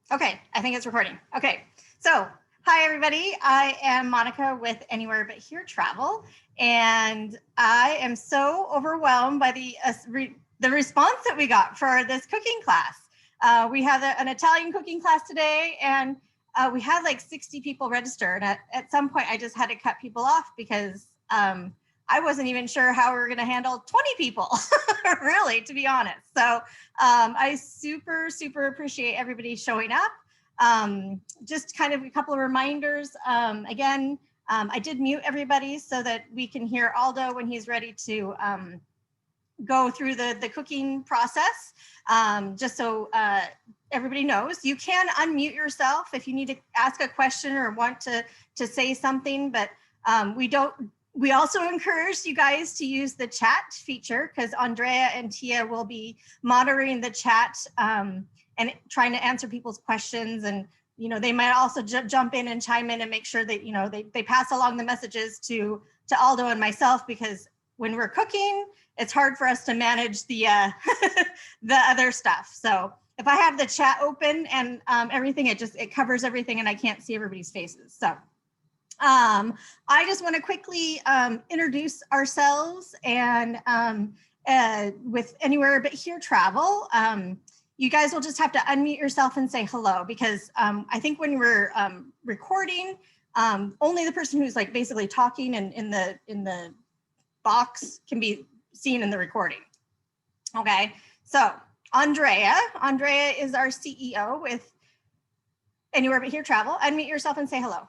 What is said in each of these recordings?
Okay, I think it's recording. Okay, so hi everybody. I am Monica with Anywhere But Here Travel, and I am so overwhelmed by the response that we got for this cooking class. We have an Italian cooking class today, and we had like 60 people registered. At some point, I just had to cut people off because I wasn't even sure how we were going to handle 20 people, really, to be honest. So I super appreciate everybody showing up. Just kind of a couple of reminders. Again, I did mute everybody so that we can hear Aldo when he's ready to go through the cooking process. Just so everybody knows, you can unmute yourself if you need to ask a question or want to say something, but we also encourage you guys to use the chat feature because Andrea and Tia will be monitoring the chat and trying to answer people's questions. And, they might also jump in and chime in and make sure that, they pass along the messages to Aldo and myself, because when we're cooking, it's hard for us to manage the the other stuff. So if I have the chat open and everything, it covers everything and I can't see everybody's faces. So I just want to quickly introduce ourselves and with Anywhere But Here Travel. You guys will just have to unmute yourself and say hello, because I think when we're recording, only the person who's like basically talking and in the box can be seen in the recording. Okay, so Andrea is our CEO with Anywhere But Here Travel. Unmute yourself and say hello.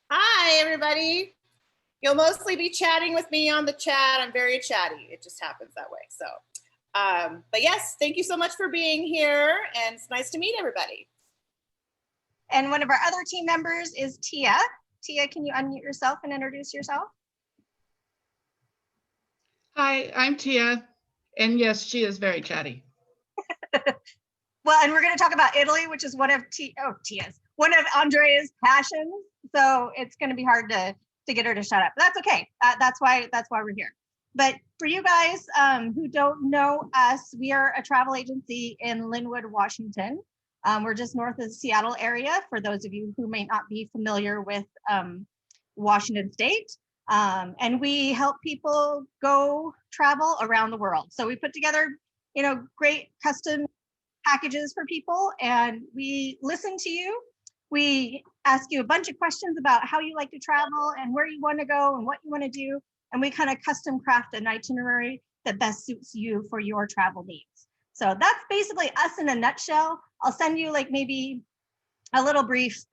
Hi, everybody. You'll mostly be chatting with me on the chat. I'm very chatty. It just happens that way. So, but yes, thank you so much for being here, and it's nice to meet everybody. And one of our other team members is Tia. Tia, can you unmute yourself and introduce yourself? Hi, I'm Tia, and yes, she is very chatty. Well, and we're going to talk about Italy, which is one of one of Andrea's passions. So it's going to be hard to get her to shut up. But that's okay. That's why we're here. But for you guys who don't know us, we are a travel agency in Linwood, Washington. We're just north of the Seattle area, for those of you who may not be familiar with Washington State. And we help people go travel around the world. So we put together, great custom packages for people, and we listen to you. We ask you a bunch of questions about how you like to travel and where you want to go and what you want to do. And we kind of custom craft an itinerary that best suits you for your travel needs. So that's basically us in a nutshell. I'll send you like maybe a little brief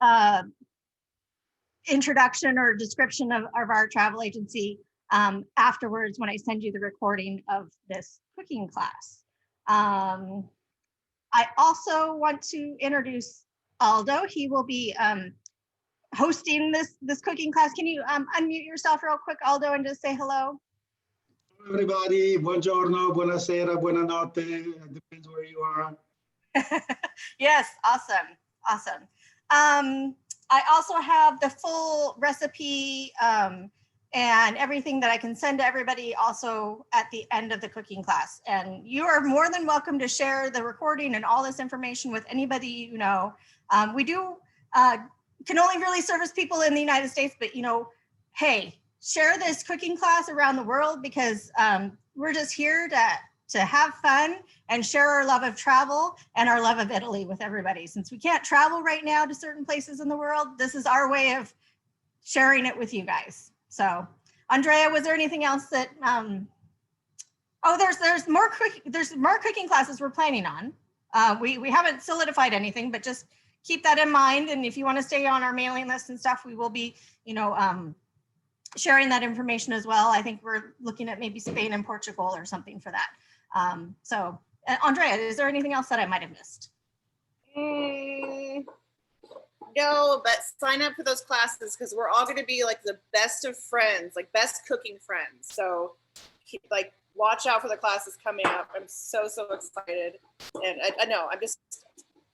introduction or description of our travel agency afterwards when I send you the recording of this cooking class. I also want to introduce Aldo. He will be hosting this cooking class. Can you unmute yourself real quick, Aldo, and just say hello? Hello, everybody. Buongiorno, buonasera, buonanotte. It depends where you are. Yes, awesome. I also have the full recipe and everything that I can send to everybody also at the end of the cooking class. And you are more than welcome to share the recording and all this information with anybody you know. We do can only really service people in the United States, but hey, share this cooking class around the world, because we're just here to have fun and share our love of travel and our love of Italy with everybody. Since we can't travel right now to certain places in the world, this is our way of sharing it with you guys. So, Andrea, was there anything else that? There's more cooking classes we're planning on. We haven't solidified anything, but just keep that in mind. And if you want to stay on our mailing list and stuff, we will be, sharing that information as well. I think we're looking at maybe Spain and Portugal or something for that. So, Andrea, is there anything else that I might have missed? No, but sign up for those classes, because we're all going to be like the best of friends, like best cooking friends. So like watch out for the classes coming up. I'm so excited. And I know,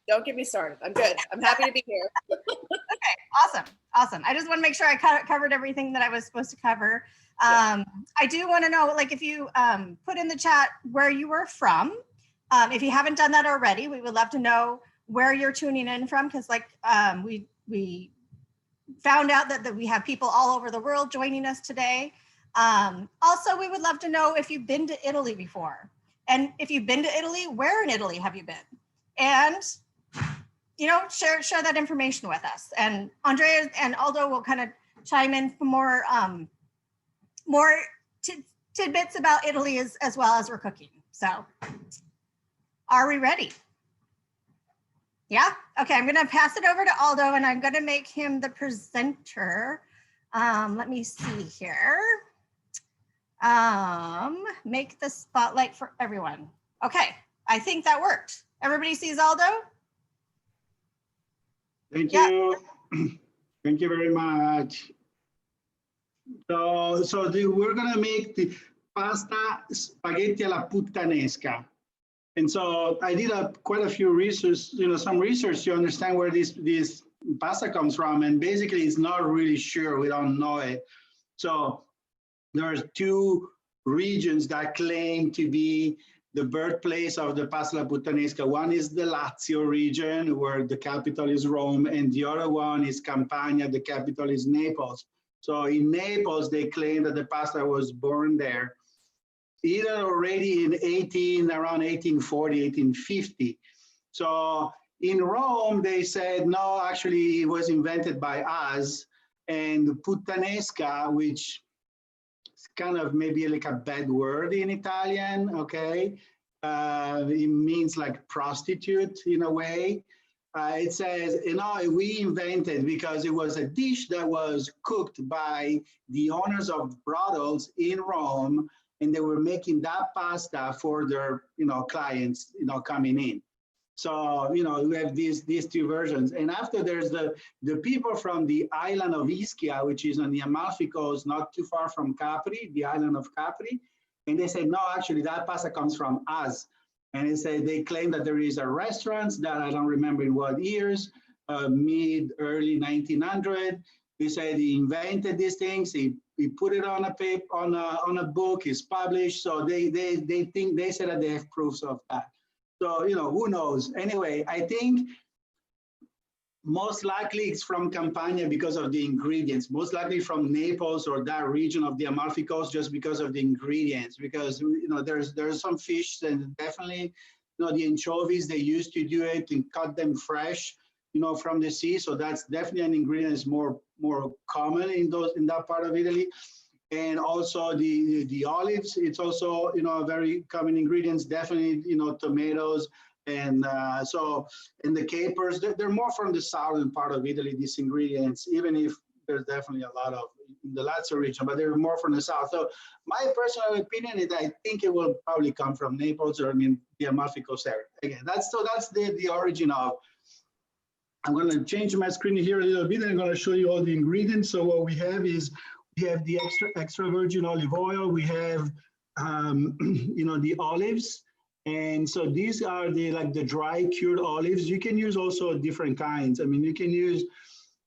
don't get me started. I'm good. I'm happy to be here. Okay, awesome. I just want to make sure I covered everything that I was supposed to cover. I do want to know, like, if you put in the chat where you were from, If you haven't done that already, we would love to know where you're tuning in from, because like we found out that we have people all over the world joining us today. Also, we would love to know if you've been to Italy before. And if you've been to Italy, where in Italy have you been? And, you know, share that information with us. And Andrea and Aldo will kind of chime in for more tidbits about Italy as well as we're cooking. So are we ready? Yeah? Okay, I'm gonna pass it over to Aldo and I'm gonna make him the presenter. Let me see here. Make the spotlight for everyone. Okay, I think that worked. Everybody sees Aldo? Thank you. Thank you very much. So we're gonna make the pasta spaghetti alla puttanesca. And so I did quite a few research, some research to understand where this pasta comes from. And basically it's not really sure, we don't know it. So there's two regions that claim to be the birthplace of the pasta alla puttanesca. One is the Lazio region, where the capital is Rome, and the other one is Campania, the capital is Naples. So in Naples, they claim that the pasta was born there, either already in around 1840, 1850. So in Rome, they said, no, actually it was invented by us. And Puttanesca, which is kind of maybe like a bad word in Italian, okay? It means like prostitute in a way. It says, we invented because it was a dish that was cooked by the owners of brothels in Rome, and they were making that pasta for their, clients, coming in. So, we have these two versions. And after there's the people from the island of Ischia, which is on the Amalfi Coast, not too far from Capri, the island of Capri. And they said, no, actually that pasta comes from us. And they claim that there is a restaurant that I don't remember in what years, early 1900. They said he invented these things. He put it on a paper, on a book. It's published. So they said that they have proofs of that. So who knows? Anyway, I think most likely it's from Campania because of the ingredients. Most likely from Naples or that region of the Amalfi Coast, just because of the ingredients. Because there's some fish and definitely the anchovies, they used to do it and cut them fresh, from the sea. So that's definitely an ingredient that's more common in that part of Italy. And also the olives, it's also a very common ingredients. Definitely tomatoes. And and the capers, they're more from the southern part of Italy, these ingredients, even if there's definitely a lot of in the Lazio region, but they're more from the south. So my personal opinion is I think it will probably come from Naples or the Amalfi Coast area. Again, that's the origin of. I'm going to change my screen here a little bit and I'm going to show you all the ingredients. So what we have is we have the extra virgin olive oil. We have the olives. And so these are the dry cured olives. You can use also different kinds. I mean, you can use,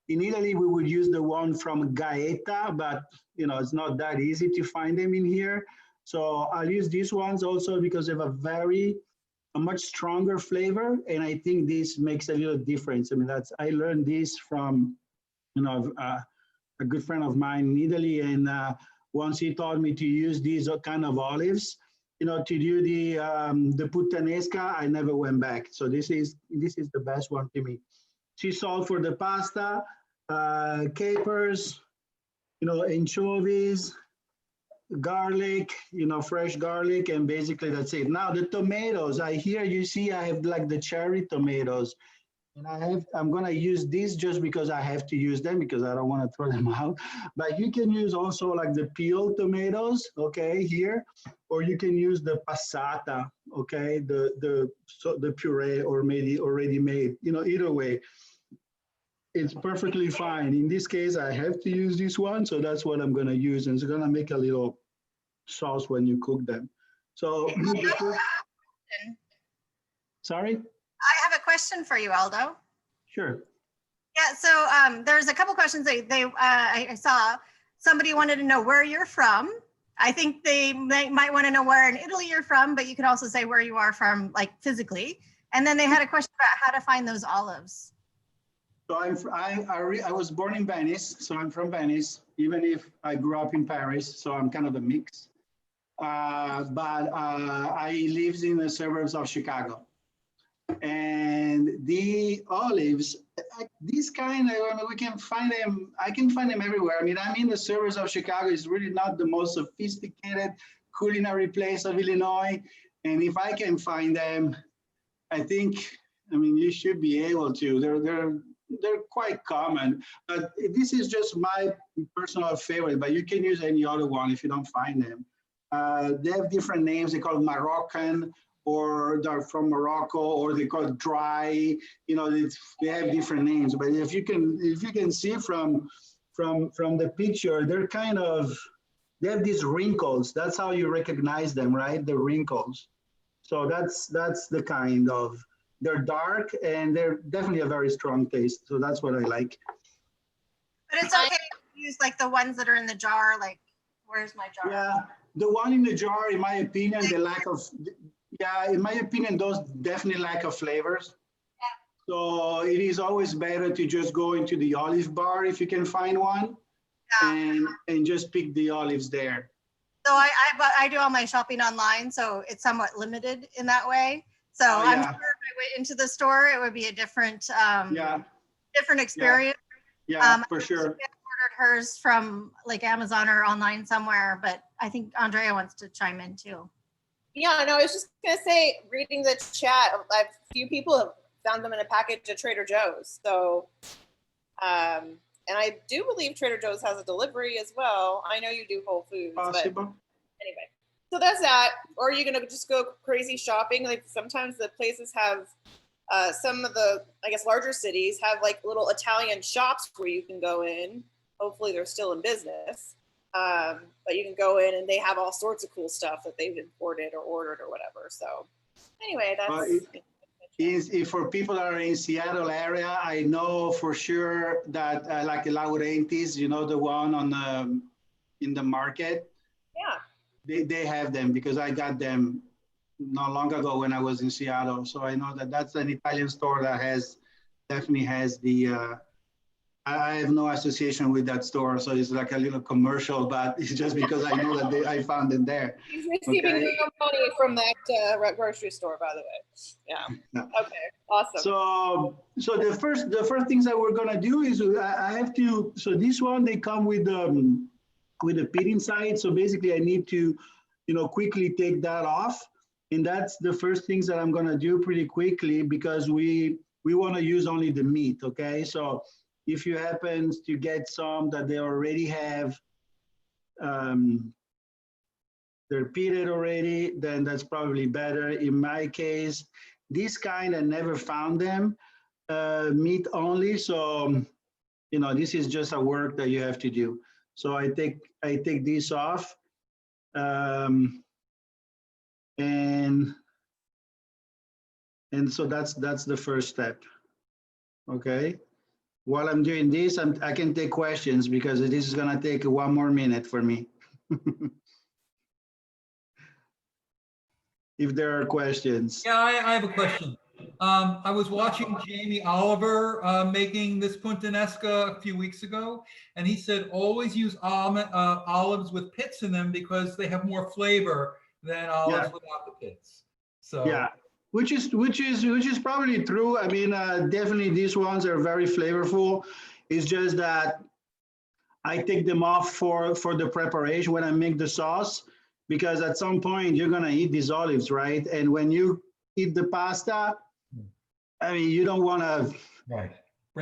in Italy, we would use the one from Gaeta, but it's not that easy to find them in here. So I'll use these ones also because they have a much stronger flavor. And I think this makes a little difference. I mean, I learned this from, a good friend of mine in Italy. And once he taught me to use these kind of olives, to do the puttanesca, I never went back. So this is the best one to me. Sea salt for the pasta, capers, anchovies, garlic, fresh garlic, and basically that's it. Now the tomatoes, I have like the cherry tomatoes, and I'm gonna use these just because I have to use them because I don't want to throw them out. But you can use also like the peeled tomatoes, okay, here, or you can use the passata, okay, the puree or maybe already made, either way. It's perfectly fine. In this case, I have to use this one, so that's what I'm gonna use, and it's gonna make a little sauce when you cook them. So, sorry? I have a question for you, Aldo. Sure. Yeah, so there's a couple questions I saw. Somebody wanted to know where you're from, I think they might want to know where in Italy you're from, but you could also say where you are from, like physically. And then they had a question about how to find those olives. So I was born in Venice, so I'm from Venice, even if I grew up in Paris, so I'm kind of a mix. But I lived in the suburbs of Chicago. And the olives, these kind of, we can find them, I can find them everywhere. I mean, I'm in the suburbs of Chicago. It's really not the most sophisticated culinary place of Illinois. And if I can find them, I think, I mean, you should be able to. They're quite common, but this is just my personal favorite, but you can use any other one if you don't find them. They have different names. They call it Moroccan, or they're from Morocco, or they call it dry. You know, they have different names. But if you can see from the picture, they're kind of, they have these wrinkles. That's how you recognize them, right? The wrinkles. So that's the kind of, they're dark and they're definitely a very strong taste. So that's what I like. But it's okay to use like the ones that are in the jar. Like, where's my jar? Yeah, the one in the jar, in my opinion, the lack of, yeah, in my opinion, those definitely lack of flavors. Yeah. So it is always better to just go into the olive bar if you can find one, yeah, and just pick the olives there. So I do all my shopping online, so it's somewhat limited in that way. So I'm sure if I went into the store, it would be a different different experience. Yeah, for sure. I ordered hers from like Amazon or online somewhere, but I think Andrea wants to chime in too. Yeah, no, I was just gonna say, reading the chat, a few people have found them in a package at Trader Joe's. So, and I do believe Trader Joe's has a delivery as well. I know you do Whole Foods, possible. But anyway. So that's that. Or are you gonna just go crazy shopping? Like sometimes the places have, some of the, I guess, larger cities have like little Italian shops where you can go in. Hopefully they're still in business. But you can go in and they have all sorts of cool stuff that they've imported or ordered or whatever. So anyway, that's. If for people that are in Seattle area, I know for sure that like Laurenti's, you know, the one on the in the market. Yeah. They have them because I got them not long ago when I was in Seattle. So I know that that's an Italian store that definitely has the. I have no association with that store, so it's like a little commercial, but it's just because I know that I found them there. He's receiving no money from that grocery store, by the way. Yeah. Okay. Awesome. So the first things that we're gonna do is I have to. So this one they come with the pit inside. So basically, I need to, quickly take that off, and that's the first things that I'm gonna do pretty quickly because we want to use only the meat. Okay, so. If you happen to get some that they already have, they're pitted already, then that's probably better. In my case, this kind I never found them, meat only. So, this is just a work that you have to do. So I take this off, and so that's the first step. Okay. While I'm doing this, I can take questions because this is going to take 1 more minute for me. If there are questions. Yeah, I have a question. I was watching Jamie Oliver making this Puttanesca a few weeks ago, and he said always use olives with pits in them because they have more flavor than olives without the pits. So yeah. Which is probably true. I mean, definitely these ones are very flavorful. It's just that I take them off for the preparation when I make the sauce, because at some point you're gonna eat these olives, right? And when you eat the pasta, I mean, you don't want to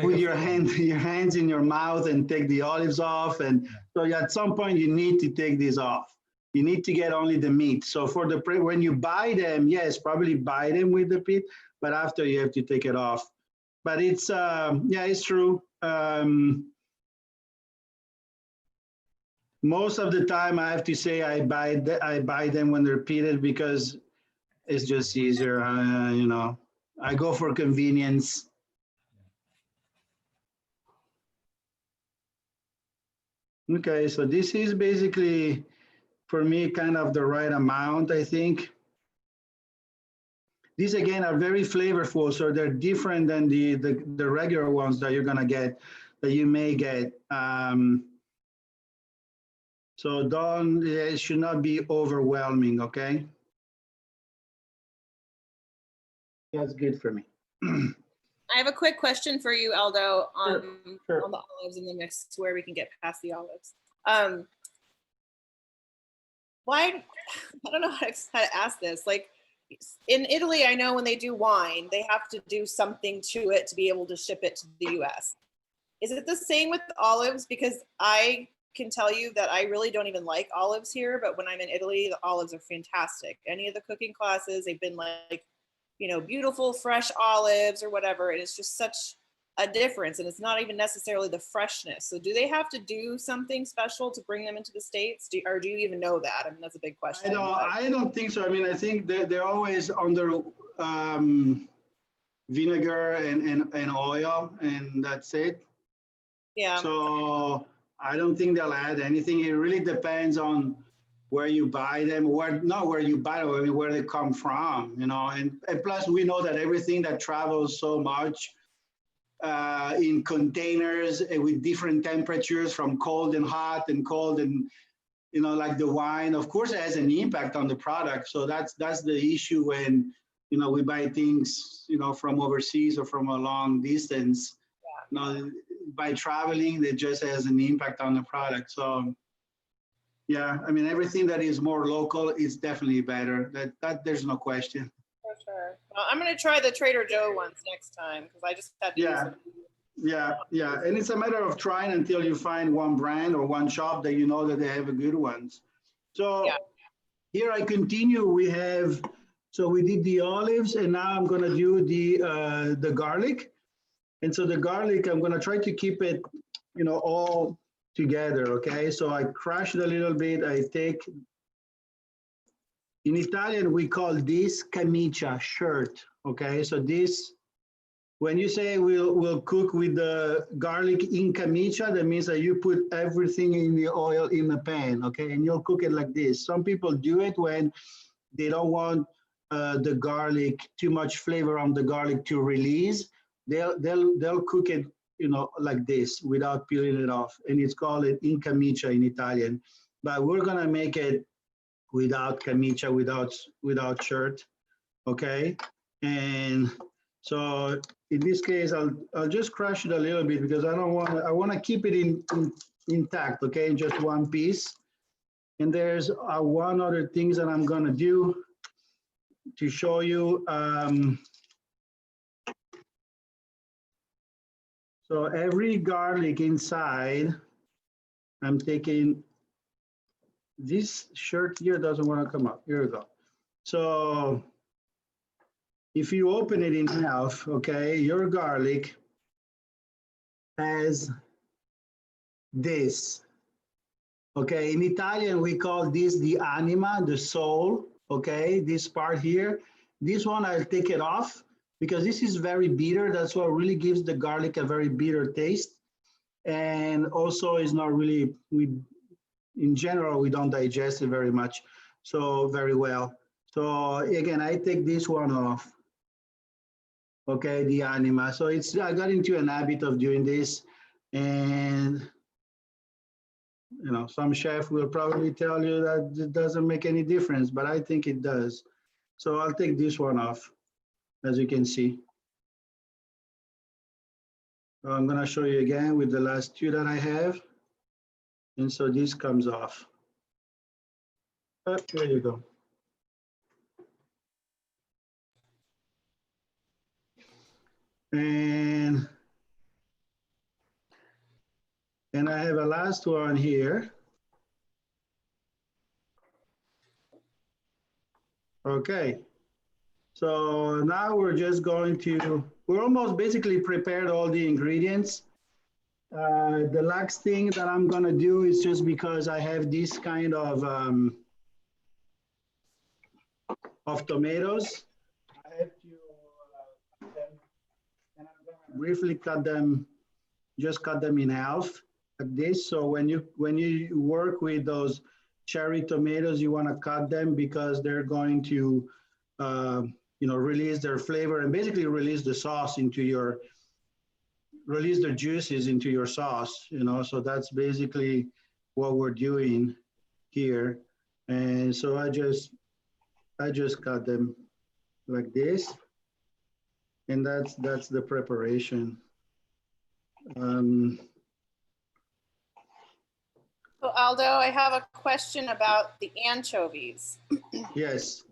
put your hands in your mouth and take the olives off. And so at some point you need to take these off. You need to get only the meat. So for when you buy them, yes, probably buy them with the pit, but after you have to take it off. But it's it's true. Most of the time, I have to say I buy them when they're pitted because it's just easier. I go for convenience. Okay, so this is basically for me, kind of the right amount, I think. These again are very flavorful, so they're different than the regular ones that you're gonna get, that you may get. So don't, it should not be overwhelming, okay? That's good for me. I have a quick question for you, Aldo, on Sure. on the olives in the mix, where we can get past the olives. Why? I don't know how to ask this. Like in Italy, I know when they do wine, they have to do something to it to be able to ship it to the U.S. Is it the same with olives? Because I can tell you that I really don't even like olives here, but when I'm in Italy, the olives are fantastic. Any of the cooking classes, they've been like, you know, beautiful fresh olives or whatever, and it's just such a difference, and it's not even necessarily the freshness. So do they have to do something special to bring them into the States, or do you even know that? I mean, that's a big question. I don't think so. I mean, I think they're always under vinegar and oil, and that's it. Yeah. So I don't think they'll add anything. It really depends on where you buy them, not where you buy them, I mean, where they come from, you know. And plus, we know that everything that travels so much in containers with different temperatures, from cold and hot and cold and, you know, like the wine, of course, it has an impact on the product. So that's the issue when, you know, we buy things, you know, from overseas or from a long distance. You know, by traveling, it just has an impact on the product. So yeah, I mean, everything that is more local is definitely better. That there's no question. For sure. Well, I'm gonna try the Trader Joe ones next time, because I just had to use them. Yeah. And it's a matter of trying until you find one brand or one shop that you know that they have a good ones. So here I continue. We did the olives, and now I'm gonna do the garlic. And so the garlic, I'm gonna try to keep it, you know, all together, okay? So I crush it a little bit. I take, in Italian, we call this camicia, shirt, okay? So this, when you say we'll cook with the garlic in camicia, that means that you put everything in the oil in the pan, okay? And you'll cook it like this. Some people do it when they don't want the garlic, too much flavor on the garlic to release. They'll cook it, you know, like this without peeling it off, and it's called it in camicia in Italian. But we're gonna make it without camicia, without shirt, okay? And so in this case, I'll just crush it a little bit because I want to keep it intact, okay, in just one piece. And there's one other things that I'm gonna do to show you. So every garlic inside, I'm taking, this shirt here doesn't want to come up. Here we go. So if you open it in half, okay, your garlic has this. Okay, in Italian, we call this the anima, the soul, okay, this part here. This one, I'll take it off because this is very bitter. That's what really gives the garlic a very bitter taste. And also is not really, in general, we don't digest it very much, so very well. So again, I take this one off, okay, the anima. So I got into an habit of doing this, and you know, some chef will probably tell you that it doesn't make any difference, but I think it does. So I'll take this one off, as you can see. So I'm gonna show you again with the last two that I have. And so this comes off. Oh, there you go. And I have a last one here. Okay. So now we're just going to, we're almost basically prepared all the ingredients. The last thing that I'm gonna do is just because I have this kind of tomatoes, I have to cut them, and I'm gonna briefly cut them, just cut them in half like this. So when you work with those cherry tomatoes, you want to cut them because they're going to, release their flavor and basically release the sauce release the juices into your sauce, so that's basically what we're doing here. And so I just cut them like this, and that's the preparation. So Aldo, I have a question about the anchovies. Yes.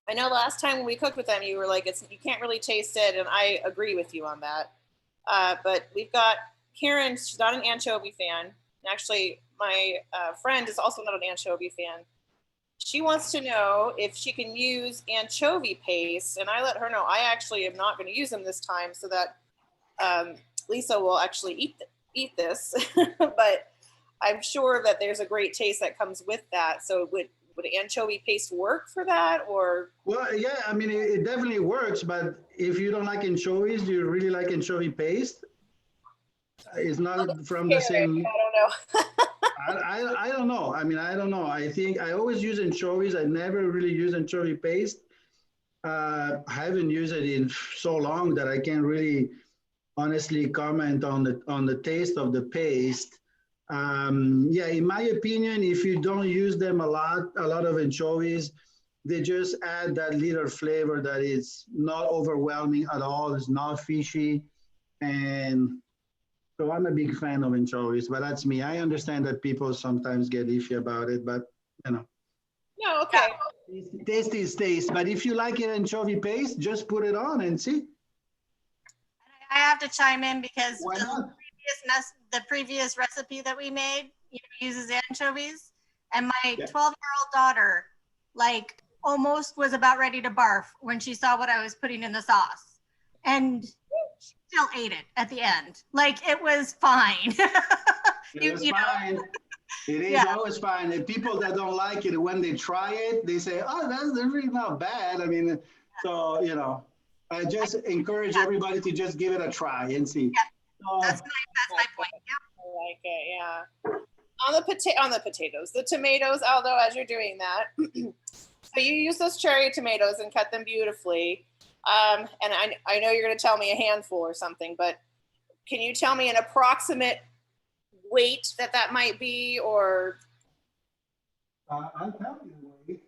I know last time when we cooked with them, you were like, you can't really taste it, and I agree with you on that. But we've got Karen, she's not an anchovy fan. Actually, my friend is also not an anchovy fan. She wants to know if she can use anchovy paste, and I let her know I actually am not going to use them this time, so that Lisa will actually eat this. But I'm sure that there's a great taste that comes with that. So would anchovy paste work for that, or? Well, yeah, I mean, it definitely works, but if you don't like anchovies, do you really like anchovy paste? It's not from the same. I don't know. I don't know. I mean, I don't know. I think I always use anchovies. I never really use anchovy paste. I haven't used it in so long that I can't really honestly comment on the taste of the paste. Yeah, in my opinion, if you don't use them a lot of anchovies, they just add that little flavor that is not overwhelming at all. It's not fishy. And so I'm a big fan of anchovies, but that's me. I understand that people sometimes get iffy about it, but No, okay. Taste is taste. But if you like it anchovy paste, just put it on and see. I have to chime in because Why not? the previous recipe that we made uses anchovies, and my 12-year-old daughter almost was about ready to barf when she saw what I was putting in the sauce, and she still ate it at the end. It was fine. It was fine. It is always fine. And people that don't like it, when they try it, they say, "Oh, that's really not bad." I mean, so I just encourage everybody to just give it a try and see. Yeah, that's my point. Yeah. I like it. Yeah. On the potatoes, the tomatoes, Aldo, as you're doing that, so you use those cherry tomatoes and cut them beautifully. And I know you're going to tell me a handful or something, but can you tell me an approximate weight that might be, or? I'll tell you the weight.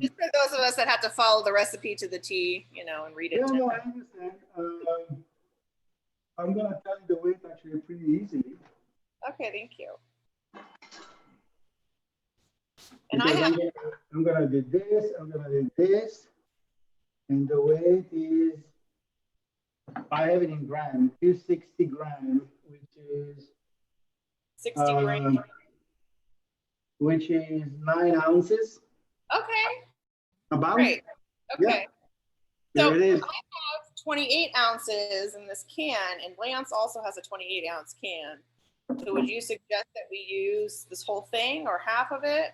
Just for those of us that have to follow the recipe to the T, and read it. Yeah, no, I understand. I'm going to tell you the weight actually pretty easily. Okay, thank you. And I'm going to do this, I'm going to do this. And the weight is, I have it in grams, 260 grams, which is 60 grams. Which is 9 ounces. Okay. About. Great. Okay. Yeah. So There it is. I have 28 ounces in this can, and Lance also has a 28-ounce can. So would you suggest that we use this whole thing or half of it?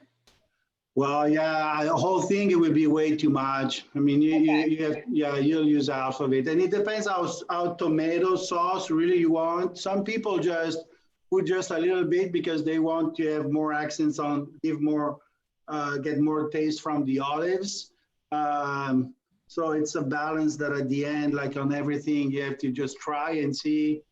Well, yeah, the whole thing, it would be way too much. I mean, you'll use half of it. And it depends how tomato sauce really you want. Some people just put just a little bit because they want to have more accents on, get more taste from the olives. So it's a balance that at the end, like on everything, you have to just try and see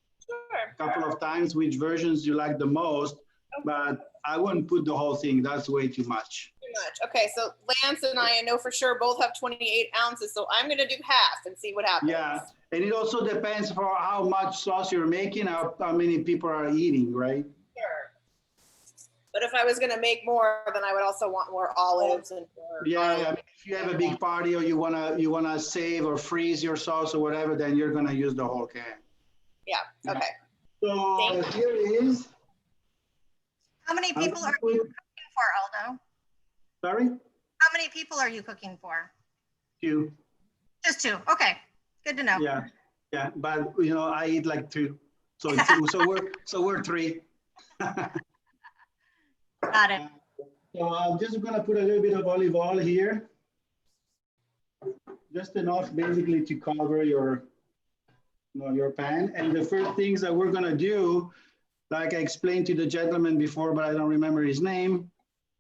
a couple of times which versions you like the most. But I wouldn't put the whole thing. That's way too much. Too much. Okay, so Lance and I know for sure both have 28 ounces, so I'm going to do half and see what happens. Yeah, and it also depends for how much sauce you're making, how many people are eating, right? Sure. But if I was going to make more, then I would also want more olives and more. Yeah, I mean, if you have a big party or you wanna save or freeze your sauce or whatever, then you're gonna use the whole can. Yeah. Okay. So here it is. How many people are you cooking for, Aldo? Sorry? How many people are you cooking for? 2. Just 2. Okay, good to know. Yeah, but I eat like 2, so we're 3. Got it. So I'm just gonna put a little bit of olive oil here, just enough basically to cover your pan. And the first things that we're gonna do like I explained to the gentleman before, but I don't remember his name,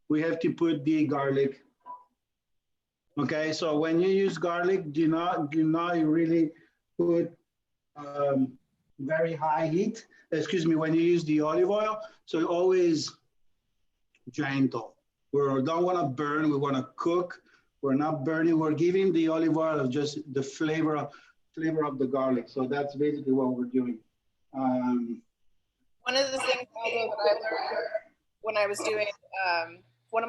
we have to put the garlic. Okay, so when you use garlic, do not really put very high heat. Excuse me, when you use the olive oil, so always gentle. We don't want to burn, we want to cook. We're not burning, we're giving the olive oil just the flavor of the garlic. So that's basically what we're doing. One of the things, Aldo, that I learned when I was doing one of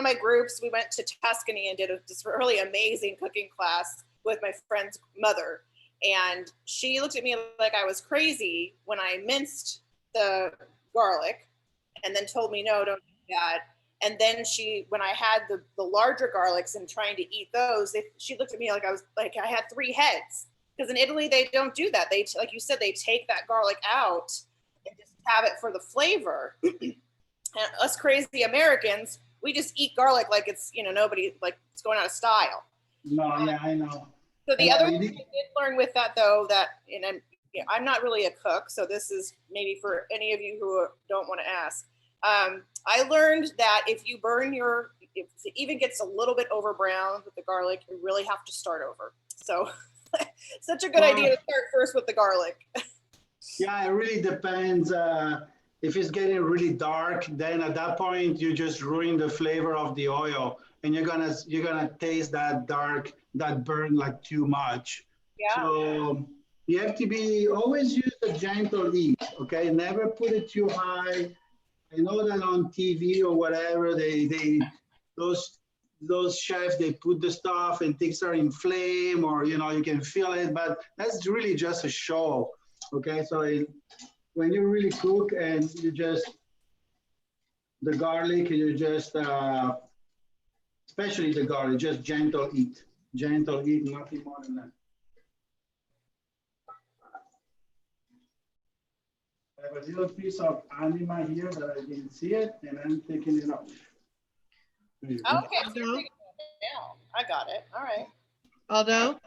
my groups, we went to Tuscany and did this really amazing cooking class with my friend's mother. And she looked at me like I was crazy when I minced the garlic and then told me, no, don't do that. And then when I had the larger garlics and trying to eat those, she looked at me like I had 3 heads. Because in Italy, they don't do that. They, like you said, they take that garlic out and just have it for the flavor. And us crazy Americans, we just eat garlic like it's, nobody, like it's going out of style. No, yeah, I know. So the other thing I did learn with that, though, that, I'm not really a cook, so this is maybe for any of you who don't want to ask. I learned that if you burn if it even gets a little bit over brown with the garlic, you really have to start over. So such a good idea to start first with the garlic. Yeah, it really depends. If it's getting really dark, then at that point you just ruin the flavor of the oil, and you're gonna taste that burn like too much. Yeah. So you have to always use a gentle heat. Okay, never put it too high. I know that on TV or whatever, those chefs, they put the stuff and things are in flame, or you can feel it, but that's really just a show. Okay, so when you really cook and the garlic, especially the garlic, just gentle heat, nothing more than that. I have a little piece of anima here that I didn't see it, and I'm taking it off. Okay, so I got it. All right. Aldo,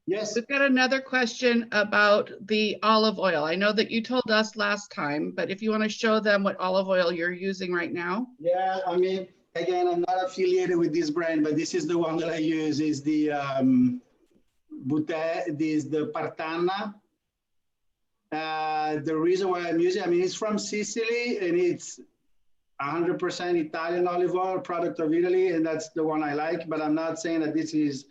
Yes. we've got another question about the olive oil. I know that you told us last time, but if you want to show them what olive oil you're using right now. Yeah, I mean, again, I'm not affiliated with this brand, but this is the one that I use. Is the Partana. The reason why I'm using, it's from Sicily, and it's 100% Italian olive oil, product of Italy, and that's the one I like. But I'm not saying that this is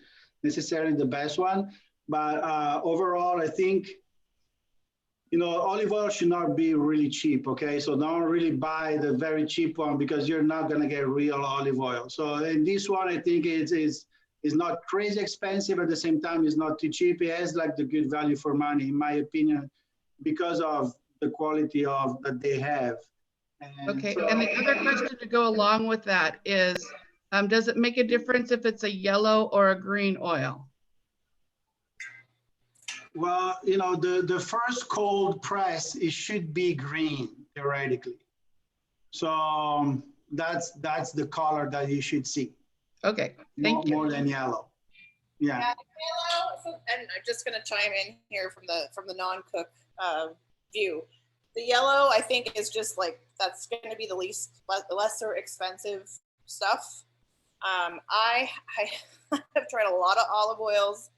necessarily the best one. But overall, I think, olive oil should not be really cheap, okay? So don't really buy the very cheap one, because you're not gonna get real olive oil. So in this one, I think is not crazy expensive. At the same time, it's not too cheap. It has like the good value for money, in my opinion, because of the quality that they have. Okay, and the other question to go along with that is, does it make a difference if it's a yellow or a green oil? Well, the first cold press, it should be green, theoretically. So that's the color that you should see. Okay, thank you. More than yellow. Yeah. Yellow, and I'm just going to chime in here from the non-cook view. The yellow, I think, is just like, that's going to be the lesser expensive stuff. I have tried a lot of olive oils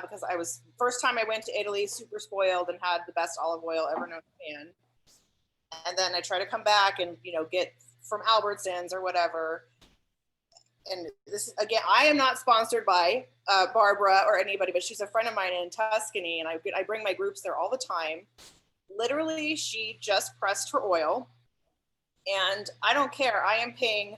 because first time I went to Italy, super spoiled and had the best olive oil ever known to man. And then I try to come back and, get from Albertsons or whatever. And this, again, I am not sponsored by Barbara or anybody, but she's a friend of mine in Tuscany, and I bring my groups there all the time. Literally, she just pressed her oil, and I don't care. I am paying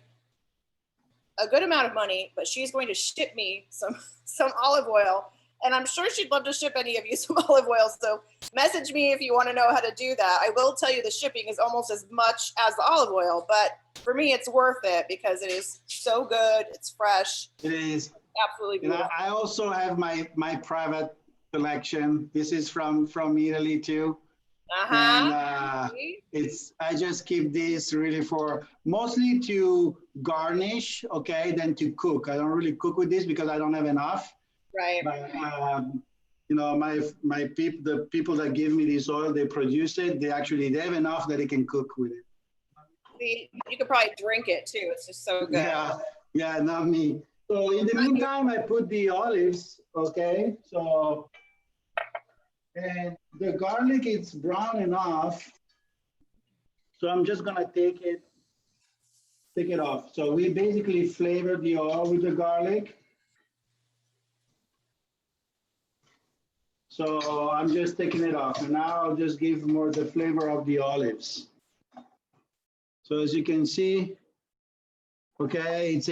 a good amount of money, but she's going to ship me some olive oil, and I'm sure she'd love to ship any of you some olive oil. So message me if you want to know how to do that. I will tell you the shipping is almost as much as the olive oil, but for me, it's worth it because it is so good. It's fresh. It is. Absolutely beautiful. I also have my private collection. This is from Italy too. And I just keep this really for mostly to garnish, okay, than to cook. I don't really cook with this because I don't have enough. Right. But you know, the people that give me this oil, they produce it. They have enough that they can cook with it. See, you could probably drink it too. It's just so good. Yeah, not me. So in the meantime, I put the olives, okay? So, and the garlic is brown enough. So I'm just gonna take it off. So we basically flavored the oil with the garlic. So I'm just taking it off. And now I'll just give more the flavor of the olives. So as you can see, okay, it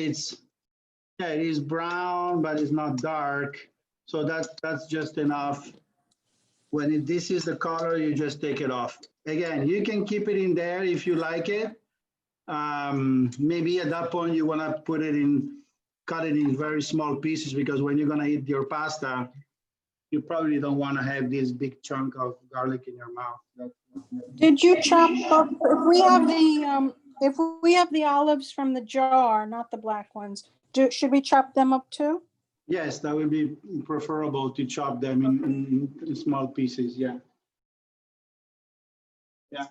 is brown, but it's not dark. So that's just enough. When this is the color, you just take it off. Again, you can keep it in there if you like it. Maybe at that point you want to cut it in very small pieces, because when you're going to eat your pasta, you probably don't want to have this big chunk of garlic in your mouth. Did you chop up, if we have the olives from the jar, not the black ones, should we chop them up too? Yes, that would be preferable to chop them in small pieces. Yeah. Yeah.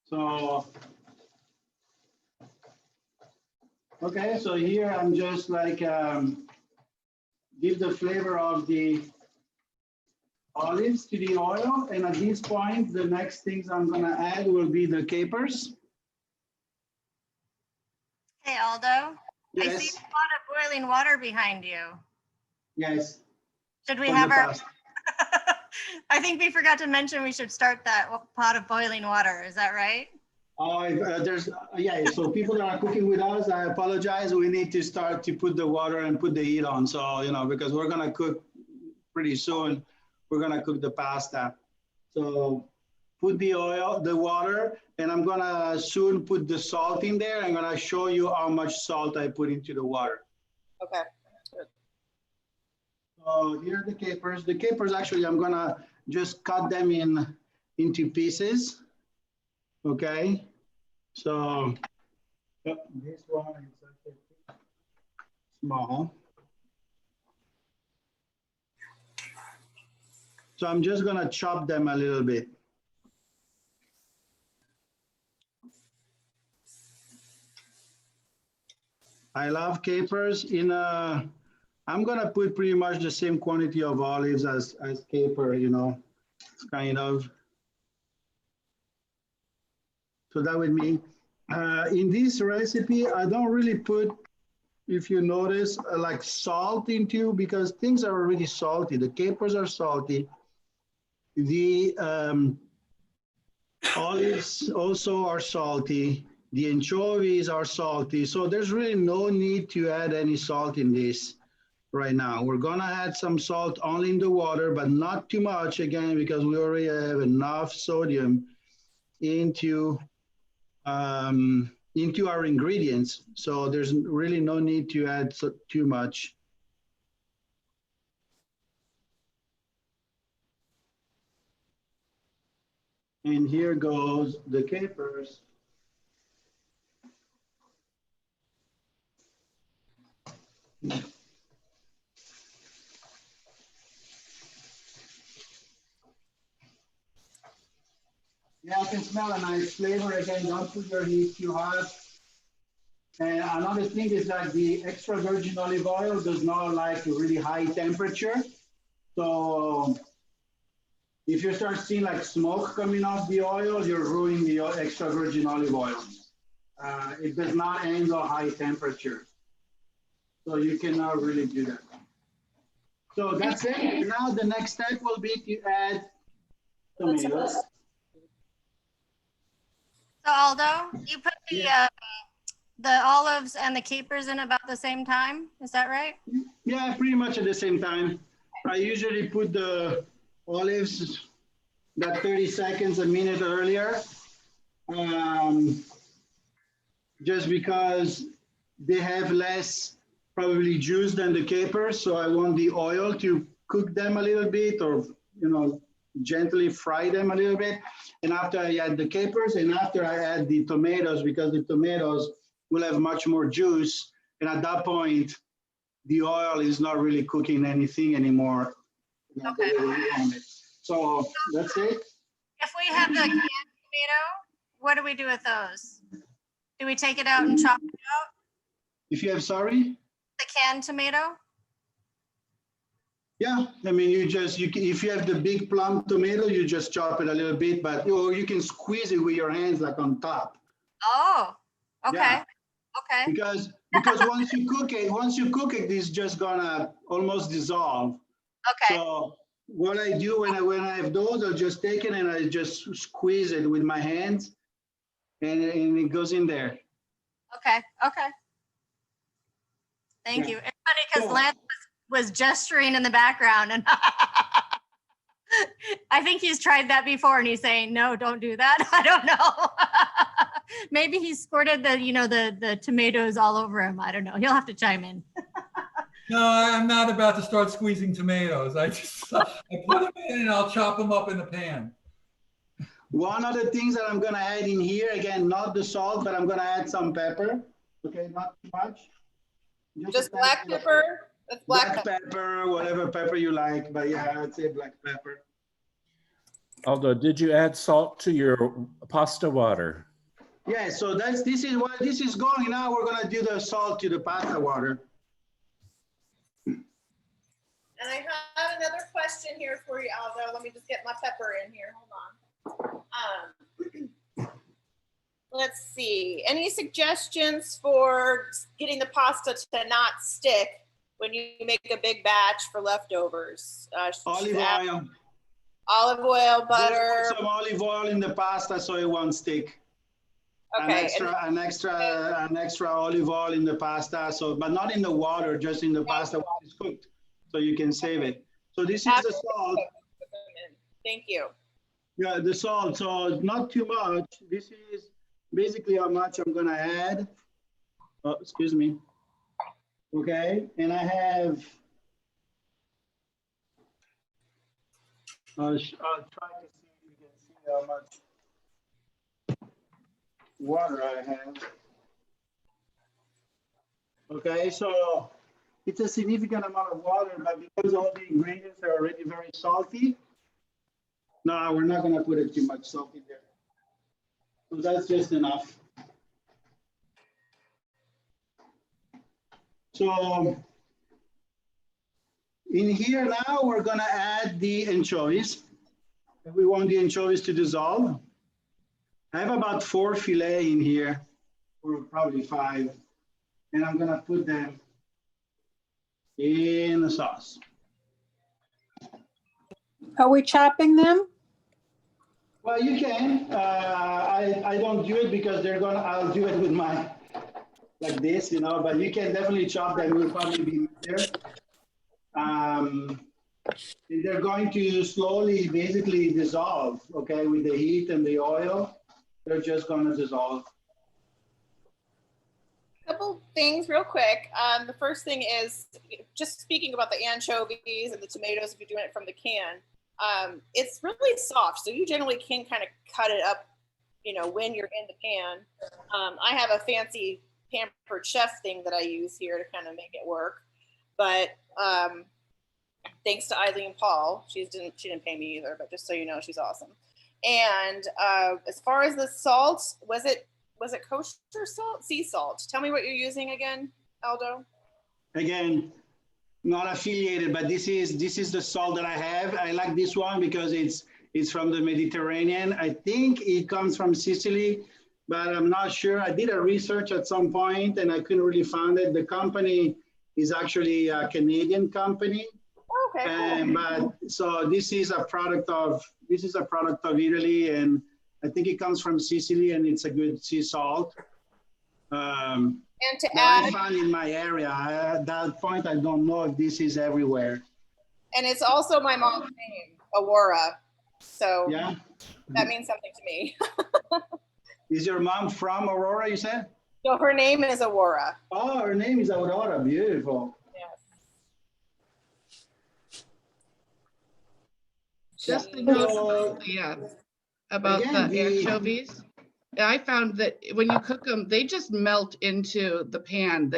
So, okay, so here I'm just like, give the flavor of the olives to the oil. And at this point, the next things I'm gonna add will be the capers. Hey, Aldo. Yes. I see a pot of boiling water behind you. Yes. Should we From have the our, past. I think we forgot to mention we should start that pot of boiling water. Is that right? Oh, yeah, so people that are cooking with us, I apologize. We need to start to put the water and put the heat on. So, you know, because we're gonna cook pretty soon, we're gonna cook the pasta. So put the oil, the water, and I'm gonna soon put the salt in there. I'm gonna show you how much salt I put into the water. Okay. So here are the capers. The capers, actually, I'm gonna just cut them into pieces. Okay, so this one is small. So I'm just gonna chop them a little bit. I love capers I'm gonna put pretty much the same quantity of olives as caper, you know, it's kind of. So that would mean, in this recipe, I don't really put, if you notice, like salt into, because things are already salty. The capers are salty. The olives also are salty. The anchovies are salty. So there's really no need to add any salt in this right now. We're gonna add some salt only in the water, but not too much, again, because we already have enough sodium into our ingredients. So there's really no need to add too much. And here goes the capers. Yeah, I can smell a nice flavor. Again, don't put your heat too hot. And another thing is that the extra virgin olive oil does not like a really high temperature. So if you start seeing like smoke coming off the oil, you're ruining the extra virgin olive oil. It does not handle high temperature. So you cannot really do that. So that's it. Now the next step will be to add tomatoes. So Aldo, you put the olives and the capers in about the same time. Is that right? Yeah, pretty much at the same time. I usually put the olives that 30 seconds, a minute earlier, just because they have less probably juice than the capers. So I want the oil to cook them a little bit, or, you know, gently fry them a little bit. And after I add the capers, and after I add the tomatoes, because the tomatoes will have much more juice. And at that point, the oil is not really cooking anything anymore. you know, Okay. the way we want it. So that's it. If we have the canned tomato, what do we do with those? Do we take it out and chop it out? If you have, sorry? The canned tomato? Yeah, I mean, if you have the big plum tomato, you just chop it a little bit, but or you can squeeze it with your hands like on top. Oh, okay. Yeah. Okay. Because once you cook it, it's just gonna almost dissolve. Okay. So what I do when I have those, I'll just take it and I just squeeze it with my hands, and it goes in there. Okay. Okay. Thank Yeah. you. It's funny because So- Lance was gesturing in the background, and I think he's tried that before, and he's saying, "No, don't do that." I don't know. Maybe he squirted the tomatoes all over him. I don't know. He'll have to chime in. No, I'm not about to start squeezing tomatoes. I put them in and I'll chop them up in the pan. One of the things that I'm gonna add in here, again, not the salt, but I'm gonna add some pepper. Okay, not too much. Just black pepper. That's Black pepper, whatever pepper you like, but yeah, I'd say black pepper. Aldo, did you add salt to your pasta water? Yeah, so this is what this is going now. We're gonna do the salt to the pasta water. And I have another question here for you, Aldo. Let me just get my pepper in here. Hold on. Let's see. Any suggestions for getting the pasta to not stick when you make a big batch for leftovers? Olive oil. Olive oil, butter. Put some olive oil in the pasta so it won't stick. Okay. An extra olive oil in the pasta. So, but not in the water, just in the pasta when it's cooked, so you can save it. So this is the salt. Thank you. Yeah, the salt. So not too much. This is basically how much I'm gonna add. Oh, excuse me. Okay, and I have. I'll try to see if you can see how much water I have. Okay, so it's a significant amount of water, but because all the ingredients are already very salty, no, we're not gonna put too much salt in there. So that's just enough. So in here now, we're gonna add the anchovies. We want the anchovies to dissolve. I have about 4 fillet in here, or probably 5, and I'm gonna put them in the sauce. Are we chopping them? Well, you can. I don't do it because I'll do it with my, like this, you know, but you can definitely chop them. Will probably be there. They're going to slowly basically dissolve, okay, with the heat and the oil. They're just going to dissolve. Couple things real quick. The first thing is just speaking about the anchovies and the tomatoes, if you're doing it from the can, it's really soft. So you generally can kind of cut it up, you know, when you're in the pan. I have a fancy Pampered Chef thing that I use here to kind of make it work. But thanks to Eileen Paul, she didn't pay me either, but just so you know, she's awesome. And as far as the salt, was it kosher salt? Sea salt. Tell me what you're using again, Aldo. Again, not affiliated, but this is the salt that I have. I like this one because it's from the Mediterranean. I think it comes from Sicily, but I'm not sure. I did a research at some point and I couldn't really find it. The company is actually a Canadian company. Okay. Cool. But so this is a product of Italy, and I think it comes from Sicily, and it's a good sea salt. And to I add, found in my area. At that point, I don't know if this is everywhere. and it's also my mom's name, Aurora. So Yeah. that means something to me. Is your mom from Aurora, you said? So her name is Aurora. Oh, her name is Aurora. Beautiful. Yes. Just a Yeah. note So, about again, the anchovies. I found that when you cook them, they just melt into the pan.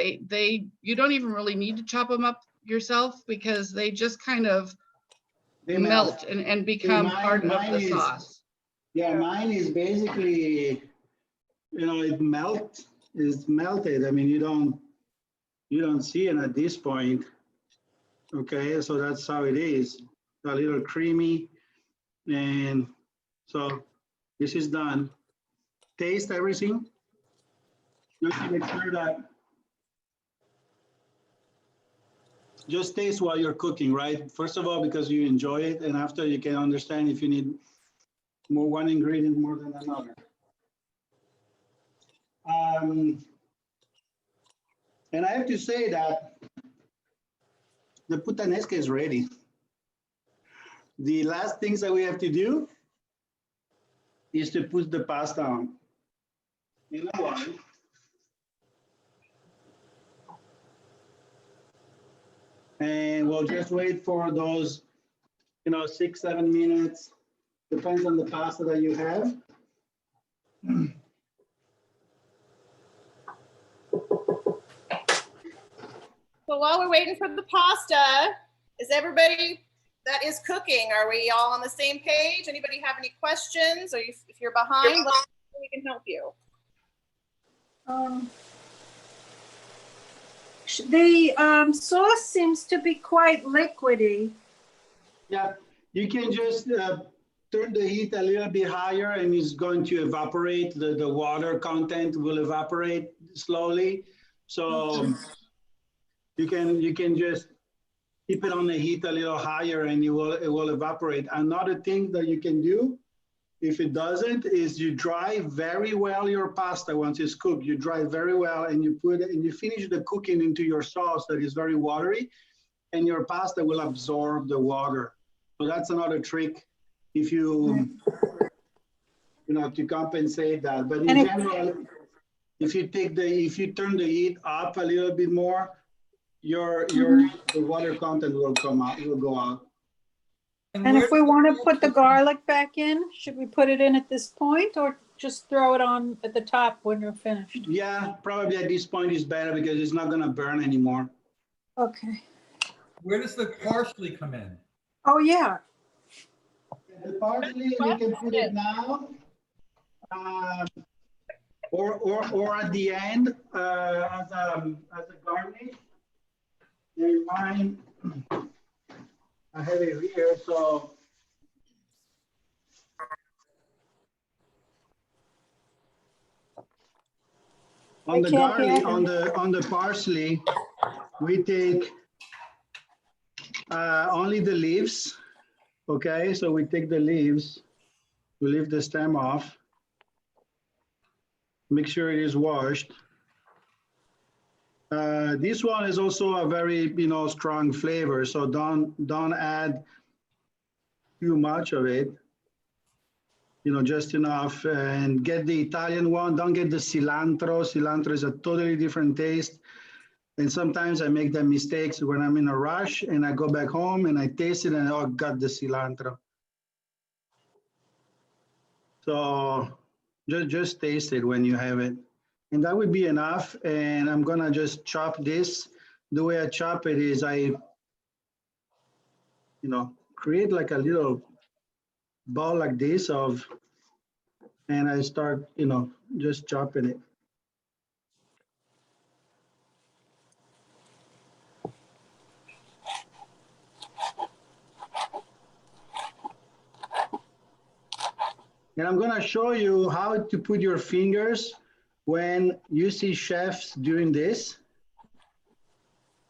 You don't even really need to chop them up yourself because they just kind of They melt and become part of mine the is- sauce. Yeah, mine is basically, it's melted. I mean, you don't see it at this point. Okay, so that's how it is. A little creamy. And so this is done. Taste everything. Just to make sure that, just taste while you're cooking, right? First of all, because you enjoy it, and after you can understand if you need one ingredient more than another. And I have to say that the puttanesca is ready. The last things that we have to do is to put the pasta on. You know what? And we'll just wait for those, 6, 7 minutes. Depends on the pasta that you have. So while we're waiting for the pasta, is everybody that is cooking, are we all on the same page? Anybody have any questions? Or if you're behind, let us know, we can help you. The sauce seems to be quite liquidy. Yeah, you can just turn the heat a little bit higher and it's going to evaporate. The water content will evaporate slowly. So you can just keep it on the heat a little higher and it will evaporate. Another thing that you can do, if it doesn't, is you dry very well your pasta once it's cooked. You dry very well and you put it and you finish the cooking into your sauce that is very watery, and your pasta will absorb the water. So that's another trick if you to compensate that. But in general, if you turn the heat up a little bit more, the water content will go out. And if we want to put the garlic back in, should we put it in at this point or just throw it on at the top when you're finished? Yeah, probably at this point is better because it's not going to burn anymore. Okay. Where does the parsley come in? Oh, yeah. The parsley, we can put it now, or at the end as a garnish. In mine, I have it here, so. On the garlic, on the parsley, we take only the leaves. Okay, so we take the leaves, we leave the stem off. Make sure it is washed. This one is also a very strong flavor, so don't add too much of it. Just enough, and get the Italian one. Don't get the cilantro. Cilantro is a totally different taste. And sometimes I make the mistakes when I'm in a rush and I go back home and I taste it and I got the cilantro. So just taste it when you have it. And that would be enough. And I'm gonna just chop this. The way I chop it is I, create like a little ball like this and I start, just chopping it. And I'm gonna show you how to put your fingers when you see chefs doing this.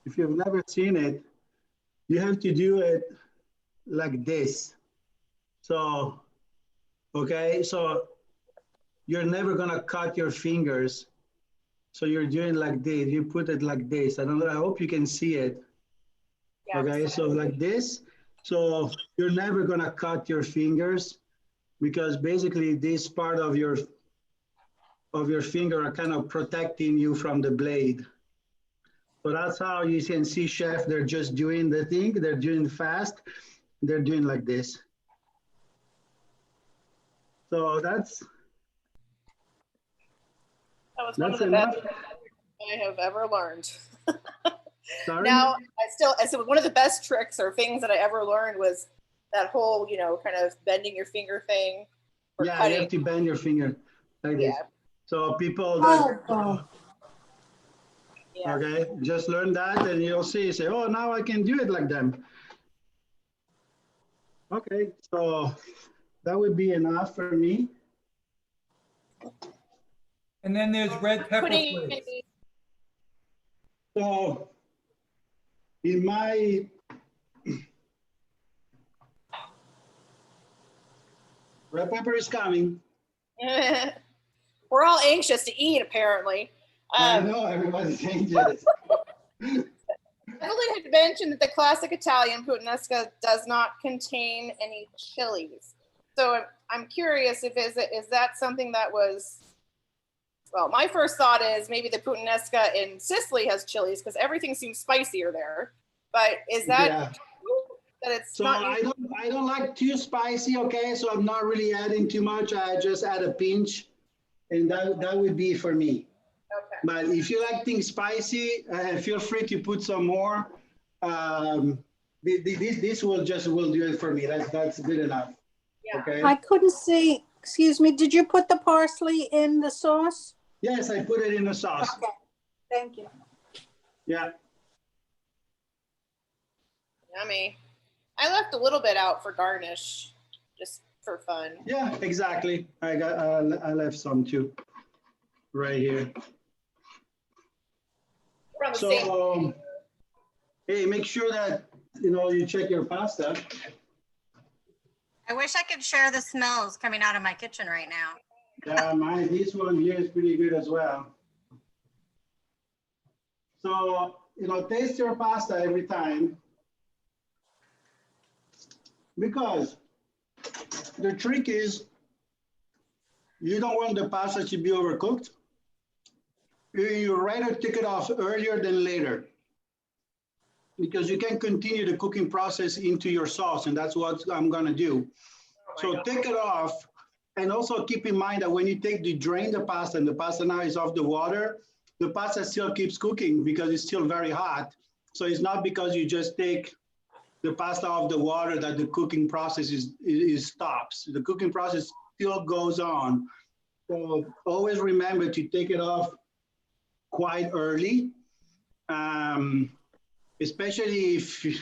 If you've never seen it, you have to do it like this. So, okay, so you're never gonna cut your fingers. So you're doing like this, you put it like this. I hope you can see it. Yeah. Okay, so like this. So you're never gonna cut your fingers because basically this part of your finger are kind of protecting you from the blade. So that's how you can see chef, they're just doing the thing, they're doing fast, they're doing like this. So that's one of the best I have ever learned. Sorry? Now, I said one of the best tricks or things that I ever learned was that whole, you know, kind of bending your finger thing for Yeah, cutting. you have to bend your finger like this. Yeah. So people that, Yeah. okay, just learn that and you'll see, say, oh, now I can do it like them. Okay, so that would be enough for me. And then there's red pepper Putting flakes. So in my, red pepper is coming. We're all anxious to eat, apparently. I know, everybody's anxious. Evelyn had mentioned that the classic Italian Puttanesca does not contain any chilies. So I'm curious if is that something that was, well, my first thought is maybe the Puttanesca in Sicily has chilies because everything seems spicier there. But is that true? That it's So not I don't like too spicy, okay? So I'm not really adding too much. I just add a pinch and that would be for me. okay. But if you like things spicy, feel free to put some more. This will do it for me. That's good enough. Yeah. Okay. I couldn't see, excuse me, did you put the parsley in the sauce? Yes, I put it in the sauce. Okay, thank you. Yeah. Yummy. I left a little bit out for garnish, just for fun. Yeah, exactly. I left some too, right here. We're on the same. So, hey, make sure that you check your pasta. I wish I could share the smells coming out of my kitchen right now. Yeah, this one here is pretty good as well. So, taste your pasta every time. Because the trick is you don't want the pasta to be overcooked. You rather take it off earlier than later. Because you can continue the cooking process into your sauce, and that's what I'm gonna do. So take it off, and also keep in mind that when you drain the pasta, and the pasta now is off the water, the pasta still keeps cooking because it's still very hot. So it's not because you just take the pasta off the water that the cooking process stops. The cooking process still goes on. So always remember to take it off quite early, especially if you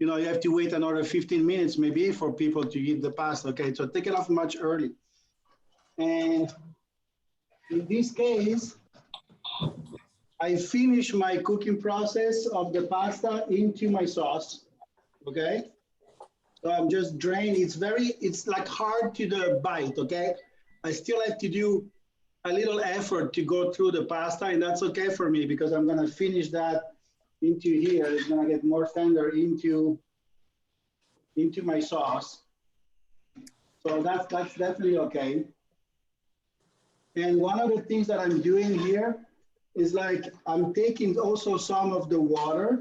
have to wait another 15 minutes maybe for people to eat the pasta. Okay, so take it off much early. And in this case, I finish my cooking process of the pasta into my sauce. Okay, so I'm just draining. It's like hard to the bite. Okay, I still have to do a little effort to go through the pasta, and that's okay for me because I'm gonna finish that into here. It's gonna get more tender into my sauce. So that's definitely okay. And one of the things that I'm doing here is like I'm taking also some of the water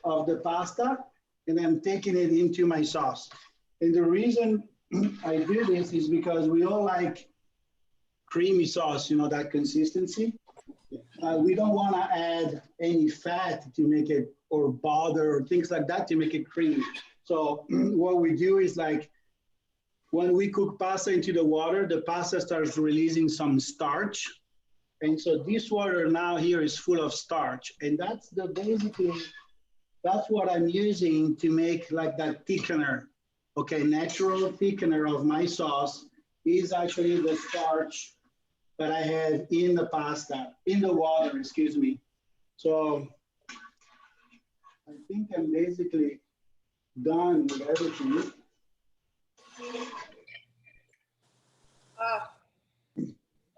of the pasta and I'm taking it into my sauce. And the reason I do this is because we all like creamy sauce, that consistency. We don't want to add any fat to make it, or butter or things like that to make it creamy. So what we do is like, when we cook pasta into the water, the pasta starts releasing some starch. And so this water now here is full of starch. And that's what I'm using to make like that thickener. Okay, natural thickener of my sauce is actually the starch that I have in the pasta, in the water, excuse me. So I think I'm basically done with everything.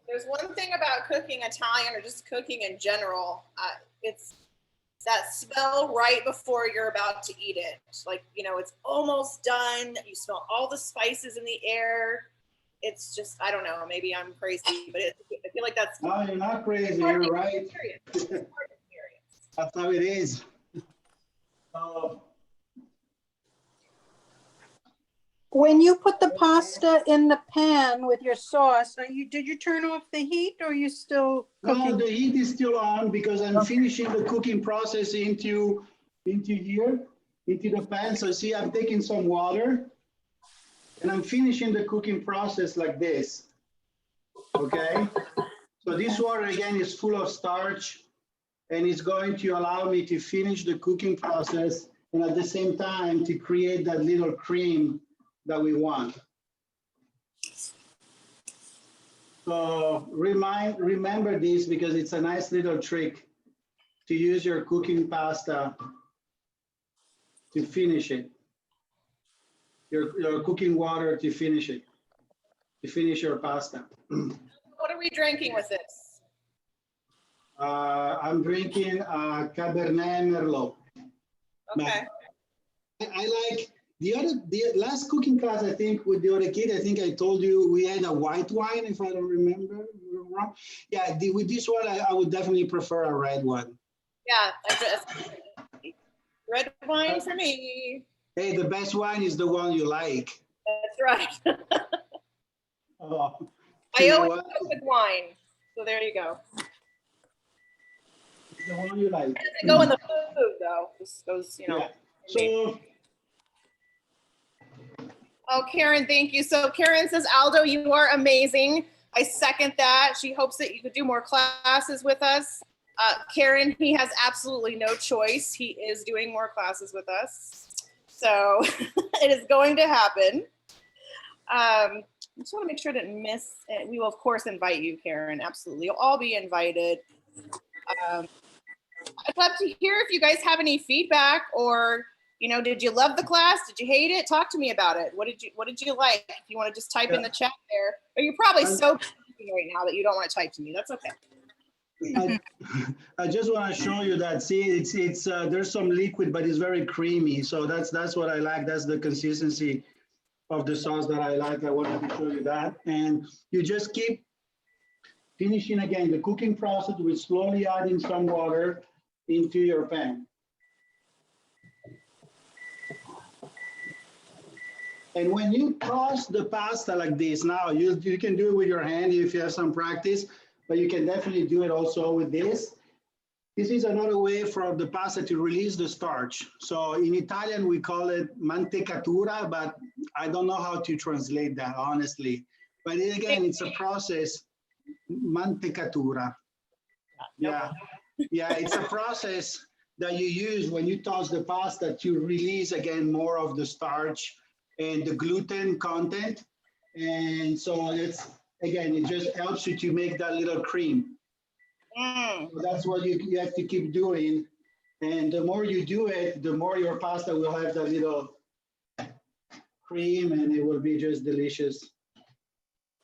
There's one thing about cooking Italian or just cooking in general. It's that smell right before you're about to eat it. Like, it's almost done. You smell all the spices in the air. It's just, I don't know, maybe I'm crazy, but I feel like that's... No, you're not crazy, you're right. That's how it is. When you put the pasta in the pan with your sauce, did you turn off the heat or are you still cooking? No, the heat is still on because I'm finishing the cooking process into here, into the pan. So see, I'm taking some water And I'm finishing the cooking process like this, okay? So this water again is full of starch and it's going to allow me to finish the cooking process and at the same time to create that little cream that we want. So remember this because it's a nice little trick to use your cooking pasta to finish it. Your cooking water to finish it, to finish your pasta. What are we drinking with this? I'm drinking Cabernet Merlot. Okay. I like the last cooking class, I think, with the other kid, I think I told you we had a white wine, if I don't remember wrong. Yeah, with this one, I would definitely prefer a red one. Yeah, red wine for me. Hey, the best wine is the one you like. That's right. Oh, I always cook with wine. So there you go. the one you like. It doesn't go in the food though. This goes, you know. Yeah. So, oh, Karen, thank you. So Karen says, Aldo, you are amazing. I second that. She hopes that you could do more classes with us. Karen, he has absolutely no choice. He is doing more classes with us. So it is going to happen. I just want to make sure I didn't miss it. We will, of course, invite you, Karen. Absolutely. You'll all be invited. I'd love to hear if you guys have any feedback or, you know, did you love the class? Did you hate it? Talk to me about it. What did you like? If you want to just type in the chat there. Or you're probably so busy right now that you don't want to type to me. That's okay. I just want to show you that. See, it's there's some liquid, but it's very creamy. So that's what I like. That's the consistency of the sauce that I like. I wanted to show you that. And you just keep finishing again the cooking process with slowly adding some water into your pan. And when you toss the pasta like this, now you can do it with your hand if you have some practice, but you can definitely do it also with this. This is another way for the pasta to release the starch. So in Italian, we call it mantecatura, but I don't know how to translate that, honestly. But again, it's a process, mantecatura. Yeah, yeah, it's a process that you use when you toss the pasta to release, again, more of the starch and the gluten content. And so it's, again, it just helps you to make that little cream. So that's what you have to keep doing. And the more you do it, the more your pasta will have that little cream and it will be just delicious.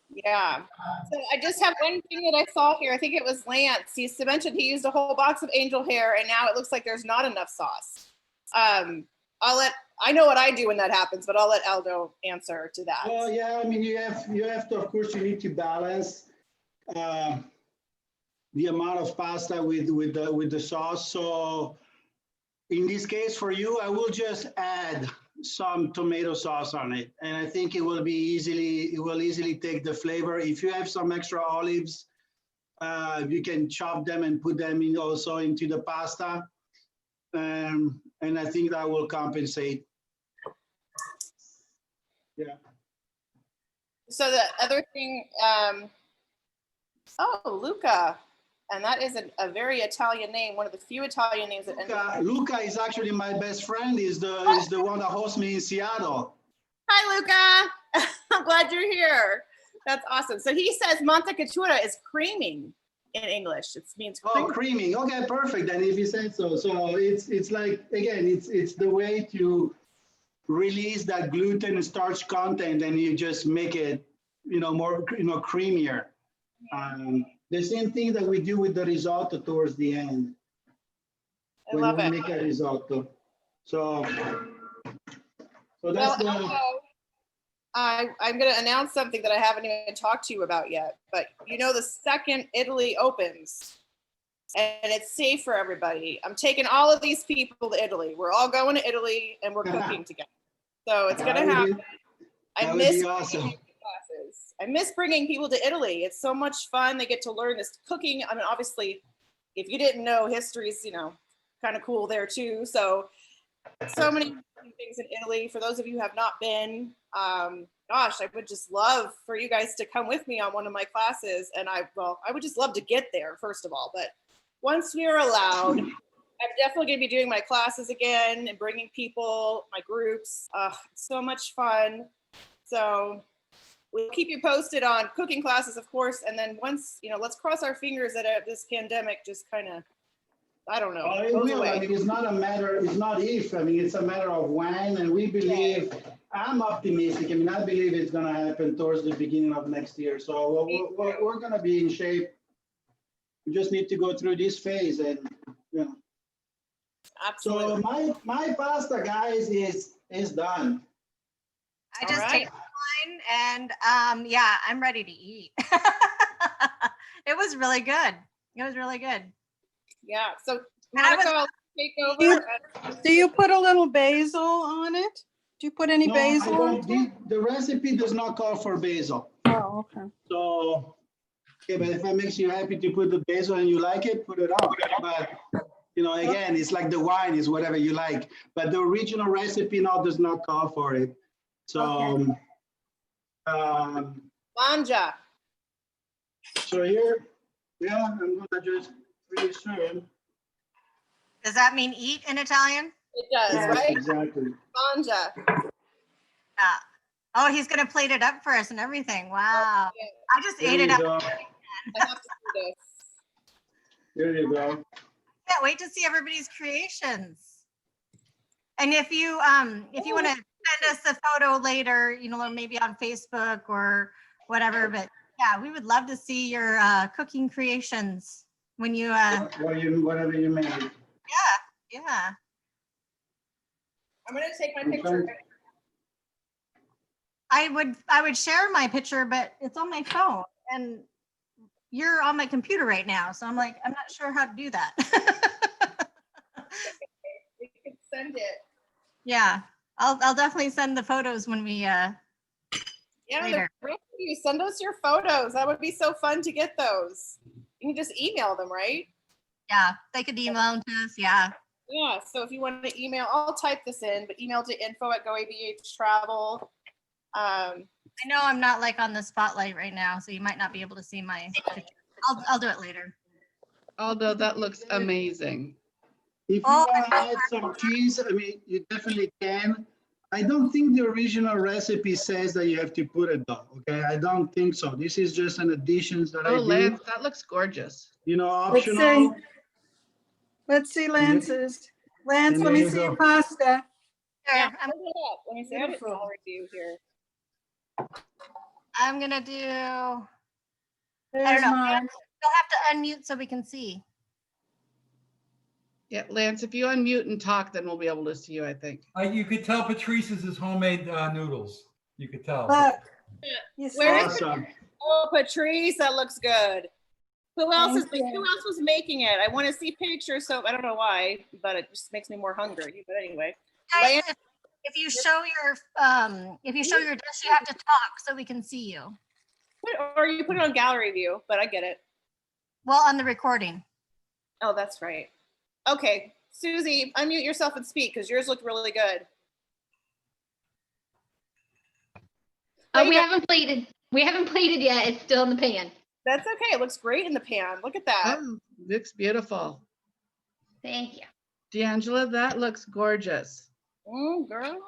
Yeah. So I just have one thing that I saw here. I think it was Lance. He mentioned he used a whole box of angel hair and now it looks like there's not enough sauce. I know what I do when that happens, but I'll let Aldo answer to that. Well, yeah, I mean, you have to, of course, you need to balance the amount of pasta with the sauce. So in this case for you, I will just add some tomato sauce on it. And I think it will easily take the flavor. If you have some extra olives, you can chop them and put them in also into the pasta. And I think that will compensate. Yeah. So the other thing, oh, Luca. And that is a very Italian name, one of the few Italian names that Luca is actually my best friend. Is the one that hosts me in Seattle. Hi, Luca. I'm glad you're here. That's awesome. So he says mantecatura is creaming in English. It means creaming. Oh, creaming. Okay, perfect. And if you said so, so it's like, again, it's the way to release that gluten and starch content, and you just make it, more, creamier. The same thing that we do with the risotto towards the end. I love it. Make a risotto. So that's I'm going to announce something that I haven't even talked to you about yet. But the second Italy opens, and it's safe for everybody. I'm taking all of these people to Italy. We're all going to Italy, and we're cooking together. So it's going to happen. I miss awesome. I miss bringing people to Italy. It's so much fun. They get to learn this cooking. I mean, obviously, if you didn't know, history's, kind of cool there too. So many things in Italy. For those of you who have not been, Gosh, I would just love for you guys to come with me on one of my classes. And I would just love to get there, first of all. But once we are allowed, I'm definitely going to be doing my classes again and bringing people, my groups. It's so much fun. So we'll keep you posted on cooking classes, of course. And then once, let's cross our fingers that this pandemic just kind of, I don't know. It will. I mean, it's not if. I mean, it's a matter of when. And we believe, I'm optimistic. I mean, I believe it's going to happen towards the beginning of next year. So we're going to be in shape. We just need to go through this phase. And, Absolutely. So my pasta, guys, is done. I just tasted mine, and I'm ready to eat. It was really good. It was really good. Yeah. So Monica, I'll take over. Do you put a little basil on it? Do you put any No, basil I on don't. it? The recipe does not call for basil. Oh, okay. So, okay, but if it makes you happy to put the basil and you like it, put it on. But again, it's like the wine is whatever you like. But the original recipe now does not call for it. So, Manja. so here, I'm gonna just really serve. Does that mean eat in Italian? It does, Yes, right? exactly. Manja. Yeah. Oh, he's gonna plate it up for us and everything. Wow. Yeah. I just ate it up. Go. I have to do this. There you go. Can't wait to see everybody's creations. And if you want to send us a photo later, maybe on Facebook or whatever, but yeah, we would love to see your cooking creations when you Whatever you made. yeah. I'm gonna take my picture. I would share my picture, but it's on my phone and you're on my computer right now, so I'm like, I'm not sure how to do that. We can send it. Yeah, I'll definitely send the photos when we later. You send us your photos. That would be so fun to get those. You can just email them, right? Yeah, they could email them to us. Yeah. Yeah. So if you want to email, I'll type this in, but email to info@goabhtravel. I know I'm not like on the spotlight right now, so you might not be able to see my picture. I'll do it later. Aldo, that looks amazing. If you want to add some cheese, I mean, you definitely can. I don't think the original recipe says that you have to put it though, okay? I don't think so. This is just an additions that I do. Lance, that looks gorgeous. Optional. Let's see Lance's. Lance, And let there me you see go. your pasta. Sure, Let me see. I have a gallery view here. I'm gonna do. I There's don't know. mine. You'll have to unmute so we can see. Yeah, Lance, if you unmute and talk, then we'll be able to see you, I think. You could tell Patrice's is homemade noodles. You could tell. Look. You see Where it? is Awesome. Oh, Patrice, that looks good. Who else Thank you. Who else was making it? I want to see pictures, so I don't know why, but it just makes me more hungry. But anyway, Guys, if you show your dish, you have to talk so we can see you. or you put it on gallery view. But I get it. Well, on the recording. Oh, that's right. Okay, Susie, unmute yourself and speak because yours looked really good. Oh, we haven't plated. We haven't plated yet. It's still in the pan. That's okay. It looks great in the pan. Look at that. Oh, looks beautiful. Thank you. D'Angela, that looks gorgeous. Girl.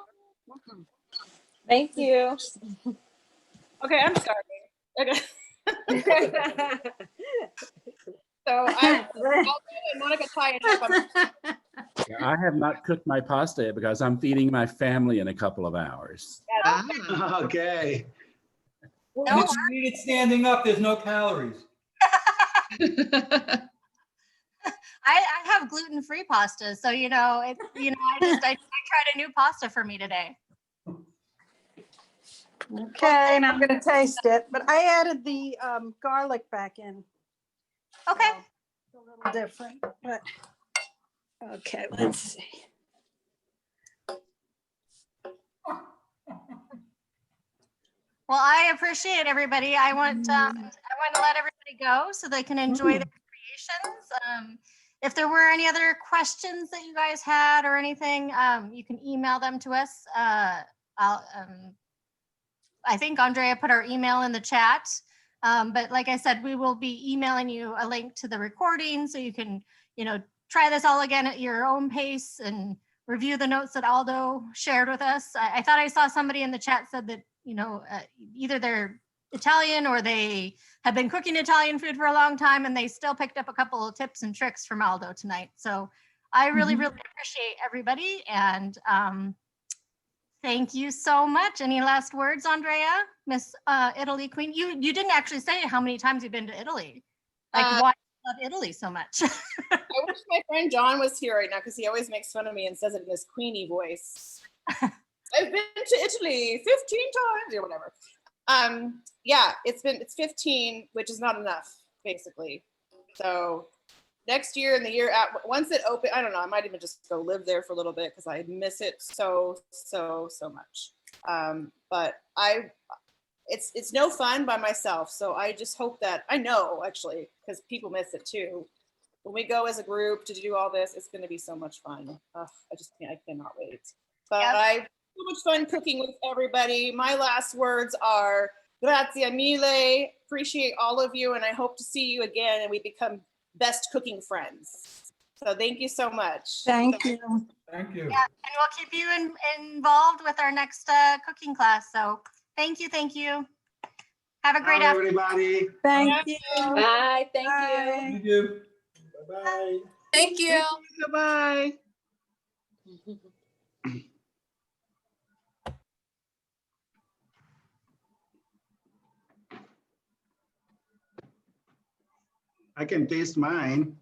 Thank you. Okay, I'm starving. Okay. So I'll go and Monica tie it up. Yeah, I have not cooked my pasta yet because I'm feeding my family in a couple of hours. Ah, Okay. And if you eat it standing up, there's no calories. I have gluten-free pasta, so I tried a new pasta for me today. Okay, and I'm gonna taste it, but I added the garlic back in. Okay. So it's a little different, but okay, let's see. Well, I appreciate everybody. I want to let everybody go so they can enjoy their creations. If there were any other questions that you guys had or anything, you can email them to us. I think Andrea put our email in the chat. But like I said, we will be emailing you a link to the recording so you can, try this all again at your own pace and review the notes that Aldo shared with us. I thought I saw somebody in the chat said that, either they're Italian or they have been cooking Italian food for a long time and they still picked up a couple of tips and tricks from Aldo tonight. So I really, really appreciate everybody. And thank you so much. Any last words, Andrea, Miss Italy Queen? You didn't actually say how many times you've been to Italy. Like why you love Italy so much? I wish my friend John was here right now because he always makes fun of me and says it in his Queenie voice. I've been to Italy 15 times or whatever. Yeah, it's 15, which is not enough, basically. So next year and the year once it opens, I don't know, I might even just go live there for a little bit because I miss it so much. But it's no fun by myself. So I just hope that, I know actually, because people miss it too. When we go as a group to do all this, it's going to be so much fun. I cannot wait. But Yep. I so much fun cooking with everybody. My last words are grazie mille. Appreciate all of you, and I hope to see you again and we become best cooking friends. So thank you so much. Thank you. Thank you. Yeah, and we'll keep you involved with our next cooking class. So thank you. Have a great Bye, afternoon. everybody. Thank you. Bye. Thank you. Bye. Thank you. Bye-bye. Thank you. Goodbye. I can taste mine.